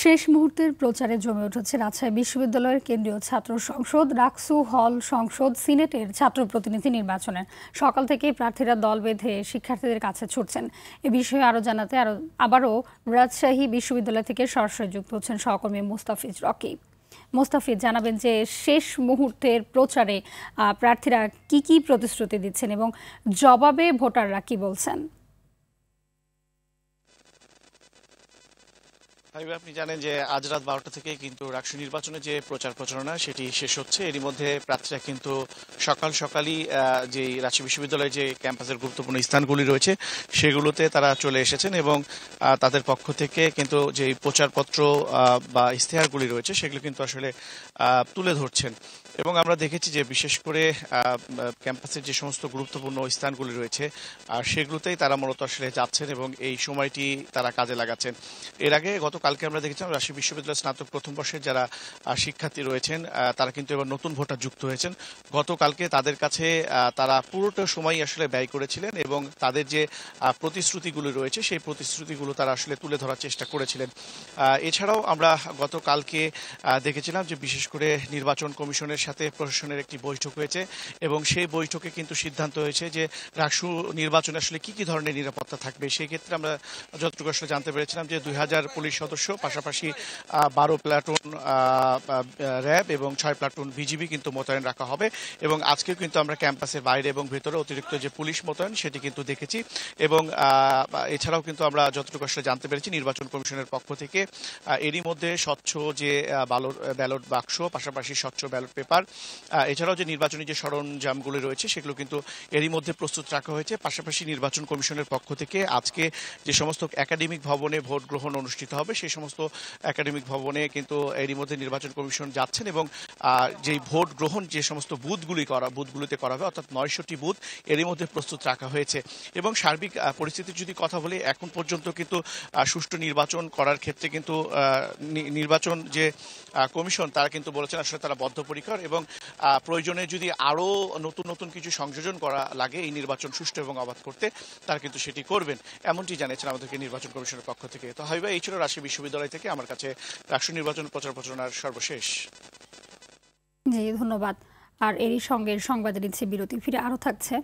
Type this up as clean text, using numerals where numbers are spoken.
শেষ মুহূর্তের প্রচারে জমে উঠেছে রাজশাহী বিশ্ববিদ্যালয়ের কেন্দ্রীয় ছাত্র সংসদ, রাকসু হল সংসদ, সিনেটের ছাত্র প্রতিনিধি নির্বাচনের সকাল থেকেই প্রার্থীরা দল বেঁধে শিক্ষার্থীদের কাছে ছুটছেন। এ বিষয়ে আরও জানাতে আবারও রাজশাহী বিশ্ববিদ্যালয় থেকে সরাসরি যুক্ত হচ্ছেন সহকর্মী মুস্তাফিজ রকি। মুস্তাফিজ, জানাবেন যে শেষ মুহূর্তের প্রচারে প্রার্থীরা কি প্রতিশ্রুতি দিচ্ছেন এবং জবাবে ভোটাররা কি বলছেন? আপনি জানেন যে আজ রাত 12টা থেকে কিন্তু রাকসু নির্বাচনে যে প্রচার প্রচারণা সেটি শেষ হচ্ছে। এরই মধ্যে প্রার্থীরা কিন্তু সকালই যে রাজশাহী বিশ্ববিদ্যালয়ের যে ক্যাম্পাসের গুরুত্বপূর্ণ স্থানগুলি রয়েছে সেগুলোতে তারা চলে এসেছেন এবং তাদের পক্ষ থেকে কিন্তু যে প্রচারপত্র বা ইশতেহারগুলি রয়েছে সেগুলো কিন্তু আসলে তুলে ধরছেন। এবং আমরা দেখেছি যে বিশেষ করে ক্যাম্পাসের যে সমস্ত গুরুত্বপূর্ণ স্থানগুলি রয়েছে সেগুলোতেই তারা মূলত আসলে যাচ্ছেন এবং এই সময়টি তারা কাজে লাগাচ্ছেন। এর আগে গতকালকে আমরা দেখেছিলাম রাজশাহী বিশ্ববিদ্যালয়ের স্নাতক প্রথম বর্ষের যারা শিক্ষার্থী রয়েছেন তারা কিন্তু এবার নতুন ভোটার যুক্ত হয়েছেন। গতকালকে তাদের কাছে তারা পুরোটা সময় আসলে ব্যয় করেছিলেন এবং তাদের যে প্রতিশ্রুতিগুলো রয়েছে সেই প্রতিশ্রুতিগুলো তারা আসলে তুলে ধরার চেষ্টা করেছিলেন। এছাড়াও আমরা গতকালকে দেখেছিলাম যে বিশেষ করে নির্বাচন কমিশনের সাথে প্রশাসনের একটি বৈঠক হয়েছে এবং সেই বৈঠকে কিন্তু সিদ্ধান্ত হয়েছে যে রাকসু নির্বাচনে আসলে কি ধরনের নিরাপত্তা থাকবে। সেই ক্ষেত্রে আমরা যতটুকু আসলে জানতে পেরেছিলাম যে 2000 পুলিশ সদস্য, পাশাপাশি 12 প্লাটুন র্যাব এবং 6 প্লাটুন বিজিবি কিন্তু মোতায়েন রাখা হবে। এবং আজকেও কিন্তু আমরা ক্যাম্পাসের বাইরে এবং ভেতরে অতিরিক্ত যে পুলিশ মোতায়েন সেটি কিন্তু দেখেছি। এবং এছাড়াও কিন্তু আমরা যতটুকু আসলে জানতে পেরেছি নির্বাচন কমিশনের পক্ষ থেকে এরই মধ্যে স্বচ্ছ যে ব্যালট বাক্স, পাশাপাশি স্বচ্ছ ব্যালট পেপার, এছাড়াও যে নির্বাচনী যে সরঞ্জামগুলি রয়েছে সেগুলো কিন্তু এরই মধ্যে প্রস্তুত রাখা হয়েছে। পাশাপাশি নির্বাচন কমিশনের পক্ষ থেকে আজকে যে সমস্ত একাডেমিক ভবনে ভোট গ্রহণ অনুষ্ঠিত হবে সেই সমস্ত একাডেমিক ভবনে কিন্তু এরই মধ্যে নির্বাচন কমিশন যাচ্ছেন এবং যেই ভোট গ্রহণ যে সমস্ত বুথগুলিতে করা হবে, অর্থাৎ 900টি বুথ এরই মধ্যে প্রস্তুত রাখা হয়েছে। এবং সার্বিক পরিস্থিতির যদি কথা বলি, এখন পর্যন্ত কিন্তু সুষ্ঠু নির্বাচন করার ক্ষেত্রে কিন্তু নির্বাচন যে কমিশন তারা কিন্তু বলেছেন আসলে তারা বদ্ধপরিকর এবং প্রয়োজনে যদি আরও নতুন কিছু সংযোজন করা লাগে এই নির্বাচন সুষ্ঠু এবং অবাধ করতে তারা কিন্তু সেটি করবেন, এমনটি জানিয়েছেন আমাদেরকে নির্বাচন কমিশনের পক্ষ থেকে। তো হাইবা, এই ছিল রাজশাহী বিশ্ববিদ্যালয় থেকে আমার কাছে রাষ্ট্র নির্বাচন প্রচারণার সর্বশেষ। জি, ধন্যবাদ। আর এরই সঙ্গে সংবাদে নিচ্ছে বিরতি, ফিরে আরও থাকছে।